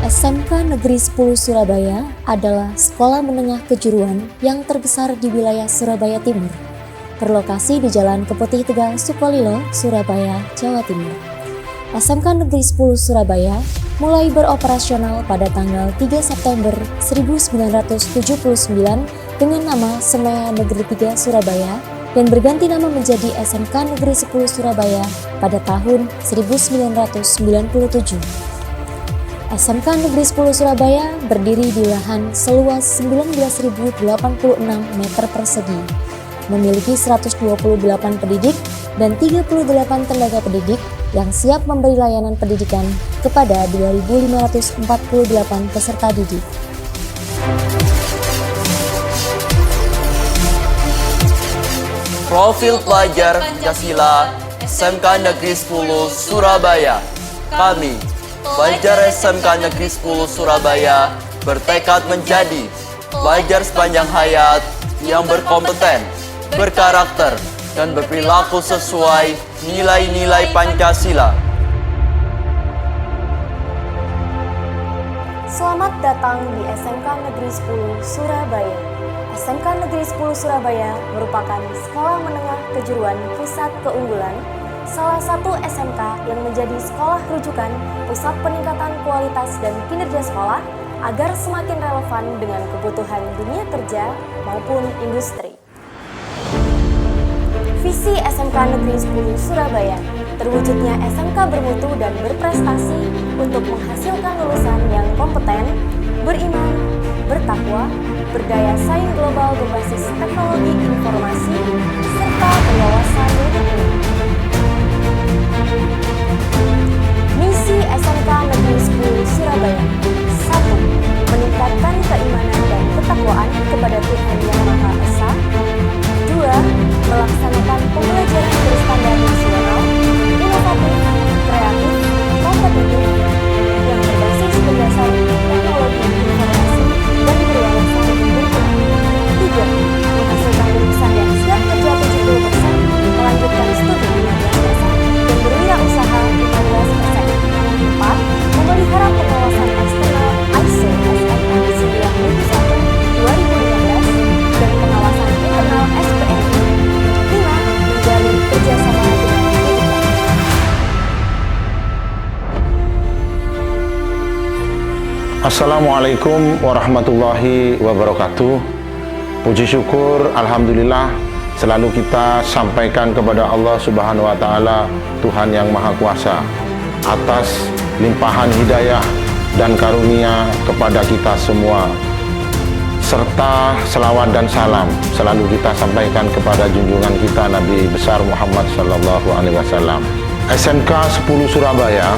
SMK Negeri 10 Surabaya adalah sekolah menengah kejuruan yang terbesar di wilayah Surabaya Timur, berlokasi di Jalan Keputih Tegal, Sukolilo, Surabaya, Jawa Timur. SMK Negeri 10 Surabaya mulai beroperasional pada tanggal 3 September 1979 dengan nama Semea Negeri 3 Surabaya dan berganti nama menjadi SMK Negeri 10 Surabaya pada tahun 1997. SMK Negeri 10 Surabaya berdiri di lahan seluas 19.086 meter persegi, memiliki 128 pendidik dan 38 tenaga pendidik yang siap memberi layanan pendidikan kepada 2.548 peserta didik. Profil pelajar Pancasila SMK Negeri 10 Surabaya. Kami, pelajar SMK Negeri 10 Surabaya, bertekad menjadi pelajar sepanjang hayat yang berkompeten, berkarakter, dan berperilaku sesuai nilai-nilai Pancasila. Selamat datang di SMK Negeri 10 Surabaya. SMK Negeri 10 Surabaya merupakan sekolah menengah kejuruan pusat keunggulan, salah satu SMK yang menjadi sekolah rujukan pusat peningkatan kualitas dan kinerja sekolah agar semakin relevan dengan kebutuhan dunia kerja maupun industri. Visi SMK Negeri 10 Surabaya, terwujudnya SMK bermutu dan berprestasi untuk menghasilkan lulusan yang kompeten, beriman, bertakwa, berdaya saing global berbasis teknologi informasi, serta berwawasan lingkungan. Misi SMK Negeri 10 Surabaya: 1. Meningkatkan keimanan dan ketakwaan kepada Tuhan Yang Maha Esa. 2. Melaksanakan pembelajaran berstandar nasional, inovatif, kreatif, kompetitif, yang berbasis berdasar teknologi informasi dan berwawasan lingkungan. 3. Menghasilkan lulusan yang siap kerja 70%, melanjutkan studi 15%, dan berwirausaha 15%. 4. Memelihara pengawasan eksternal ISO SMM 9001/2015 dan pengawasan internal SPNI. 5. Menjalin kerjasama dengan pendidikan. Assalamualaikum warahmatullahi wabarakatuh. Puji syukur, alhamdulillah, selalu kita sampaikan kepada Allah Subhanahu wa Ta'ala, Tuhan yang Maha Kuasa, atas limpahan hidayah dan karunia kepada kita semua, serta selawat dan salam selalu kita sampaikan kepada junjungan kita Nabi besar Muhammad sallallahu alaihi wasallam. SMK 10 Surabaya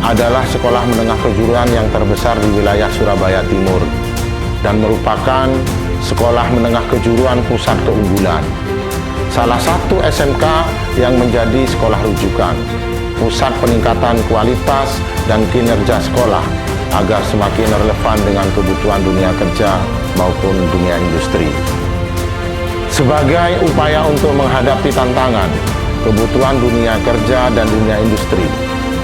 adalah sekolah menengah kejuruan yang terbesar di wilayah Surabaya Timur dan merupakan sekolah menengah kejuruan pusat keunggulan. Salah satu SMK yang menjadi sekolah rujukan, pusat peningkatan kualitas dan kinerja sekolah agar semakin relevan dengan kebutuhan dunia kerja maupun dunia industri. Sebagai upaya untuk menghadapi tantangan, kebutuhan dunia kerja dan dunia industri,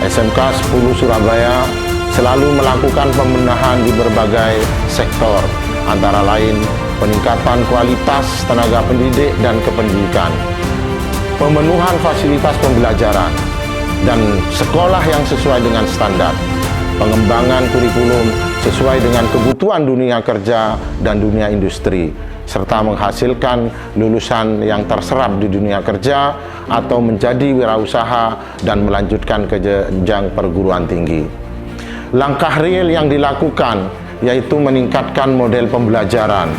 SMK 10 Surabaya selalu melakukan pembenahan di berbagai sektor, antara lain peningkatan kualitas tenaga pendidik dan kependidikan, pemenuhan fasilitas pembelajaran, dan sekolah yang sesuai dengan standar, pengembangan kurikulum sesuai dengan kebutuhan dunia kerja dan dunia industri, serta menghasilkan lulusan yang terserap di dunia kerja atau menjadi wirausaha dan melanjutkan ke jenjang perguruan tinggi. Langkah real yang dilakukan yaitu meningkatkan model pembelajaran,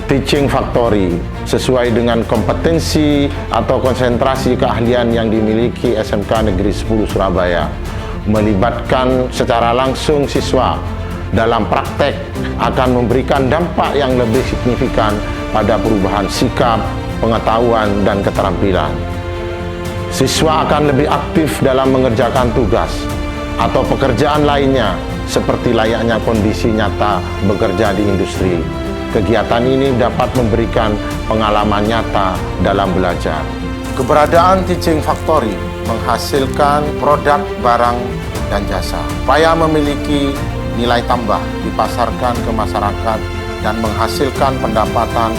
teaching factory, sesuai dengan kompetensi atau konsentrasi keahlian yang dimiliki SMK Negeri 10 Surabaya, melibatkan secara langsung siswa dalam praktek akan memberikan dampak yang lebih signifikan pada perubahan sikap, pengetahuan, dan keterampilan. Siswa akan lebih aktif dalam mengerjakan tugas atau pekerjaan lainnya seperti layaknya kondisi nyata bekerja di industri. Kegiatan ini dapat memberikan pengalaman nyata dalam belajar. Keberadaan teaching factory menghasilkan produk, barang, dan jasa. Upaya memiliki nilai tambah dipasarkan ke masyarakat dan menghasilkan pendapatan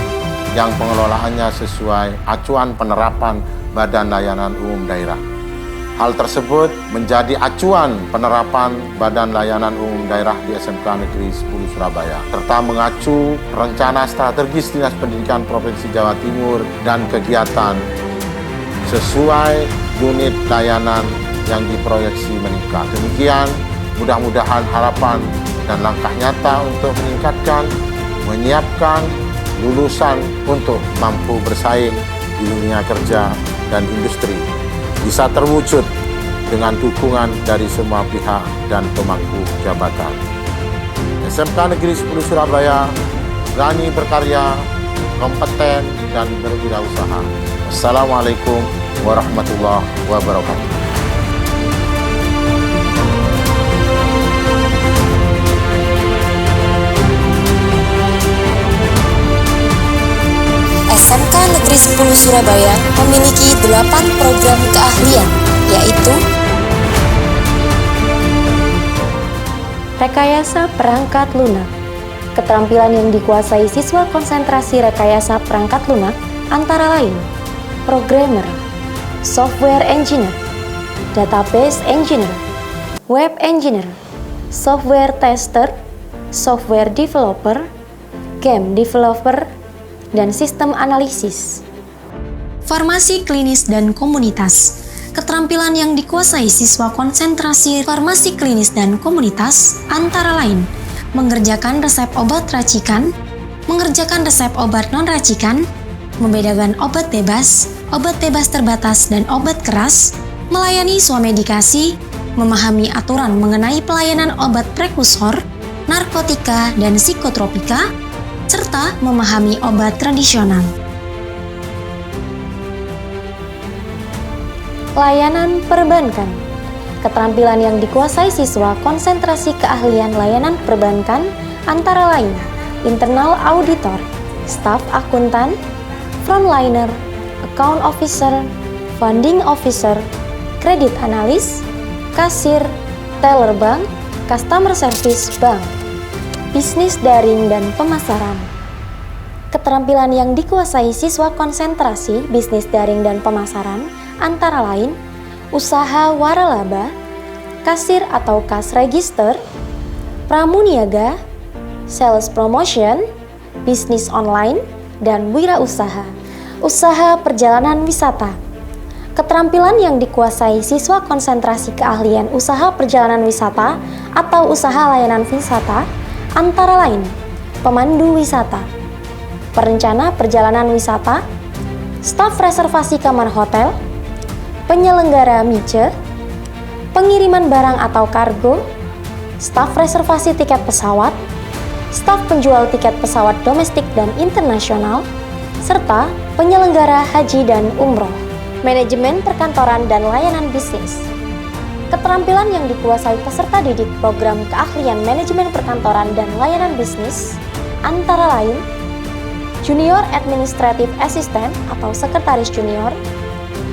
yang pengelolaannya sesuai acuan penerapan Badan Layanan Umum Daerah. Hal tersebut menjadi acuan penerapan Badan Layanan Umum Daerah di SMK Negeri 10 Surabaya, serta mengacu rencana strategis Dinas Pendidikan Provinsi Jawa Timur dan kegiatan sesuai unit layanan yang diproyeksi meningkat. Demikian, mudah-mudahan harapan dan langkah nyata untuk meningkatkan, menyiapkan lulusan untuk mampu bersaing di dunia kerja dan industri bisa terwujud dengan dukungan dari semua pihak dan pemangku jabatan. SMK Negeri 10 Surabaya berani berkarya, kompeten, dan berwirausaha. Assalamualaikum warahmatullahi wabarakatuh. SMK Negeri 10 Surabaya memiliki 8 program keahlian, yaitu Rekayasa Perangkat Lunak. Keterampilan yang dikuasai siswa konsentrasi rekayasa perangkat lunak antara lain Programmer, Software Engineer, Database Engineer, Web Engineer, Software Tester, Software Developer, Game Developer, dan Sistem Analisis. Farmasi klinis dan komunitas. Keterampilan yang dikuasai siswa konsentrasi farmasi klinis dan komunitas antara lain mengerjakan resep obat racikan, mengerjakan resep obat non-racikan, membedakan obat bebas terbatas dan obat keras, melayani swamedikasi, memahami aturan mengenai pelayanan obat prekursor, narkotika dan psikotropika, serta memahami obat tradisional. Layanan perbankan. Keterampilan yang dikuasai siswa konsentrasi keahlian layanan perbankan antara lain internal auditor, staf akuntan, frontliner, account officer, funding officer, kredit analis, kasir, teller bank, customer service bank, bisnis daring dan pemasaran. Keterampilan yang dikuasai siswa konsentrasi bisnis daring dan pemasaran antara lain usaha waralaba, kasir atau kas register, pramuniaga, sales promotion, bisnis online, dan wirausaha. Usaha perjalanan wisata. Keterampilan yang dikuasai siswa konsentrasi keahlian usaha perjalanan wisata atau usaha layanan wisata antara lain pemandu wisata, perencana perjalanan wisata, staf reservasi kamar hotel, penyelenggara mice, pengiriman barang atau kargo, staf reservasi tiket pesawat, staf penjual tiket pesawat domestik dan internasional, serta penyelenggara haji dan umroh, manajemen perkantoran dan layanan bisnis. Keterampilan yang dikuasai peserta didik program keahlian manajemen perkantoran dan layanan bisnis antara lain Junior Administrative Assistant atau Sekretaris Junior,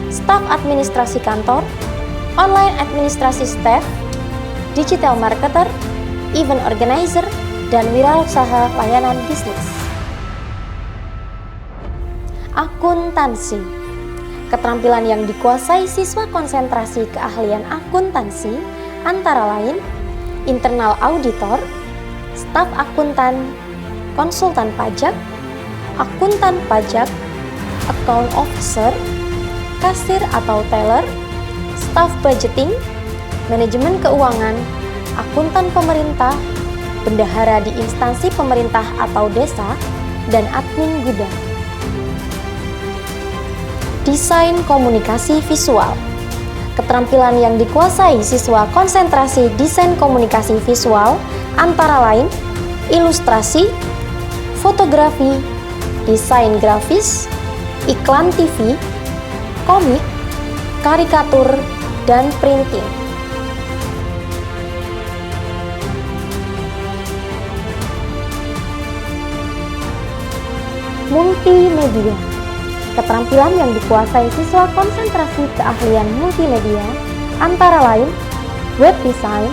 Staf Administrasi Kantor, Online Administrasi Staff, Digital Marketer, Event Organizer, dan wirausaha layanan bisnis. Akuntansi. Keterampilan yang dikuasai siswa konsentrasi keahlian akuntansi antara lain internal auditor, staf akuntan, konsultan pajak, akuntan pajak, account officer, kasir atau teller, staf budgeting, manajemen keuangan, akuntan pemerintah, bendahara di instansi pemerintah atau desa, dan admin gudang. Desain komunikasi visual. Keterampilan yang dikuasai siswa konsentrasi desain komunikasi visual antara lain ilustrasi, fotografi, desain grafis, iklan TV, komik, karikatur, dan printing. Multimedia. Keterampilan yang dikuasai siswa konsentrasi keahlian multimedia, antara lain web design,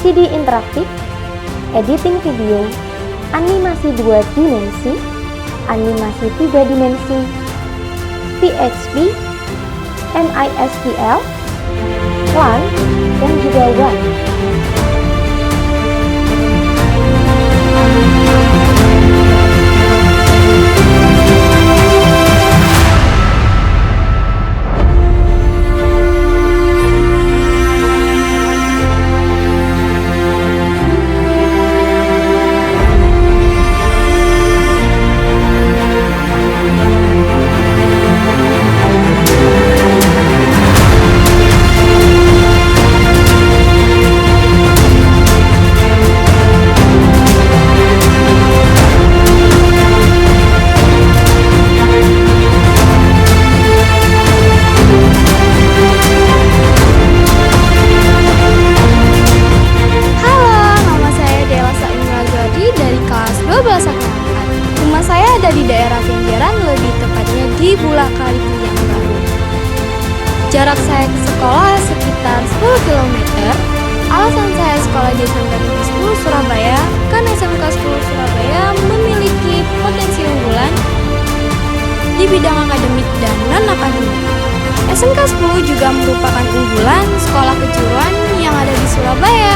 CD interaktif, editing video, animasi 2 dimensi, animasi 3 dimensi, PHP, MySQL, LAN, dan juga web. Rumah saya ada di daerah Kenjeran, lebih tepatnya di Bulakali yang baru. Jarak saya ke sekolah sekitar 10 km. Alasan saya sekolah di SMK Negeri 10 Surabaya karena SMK 10 Surabaya memiliki potensi unggulan di bidang akademik dan non-akademik. SMK 10 juga merupakan unggulan sekolah kejuruan yang ada di Surabaya.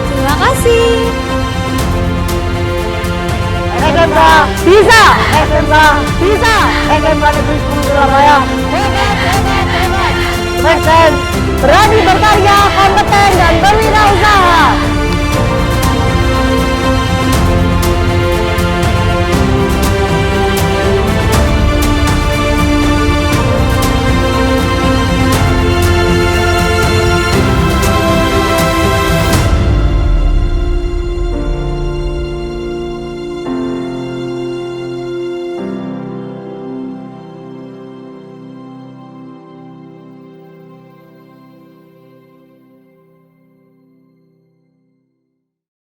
Terima kasih. SMK bisa, SMK bisa, SMK Negeri 10 Surabaya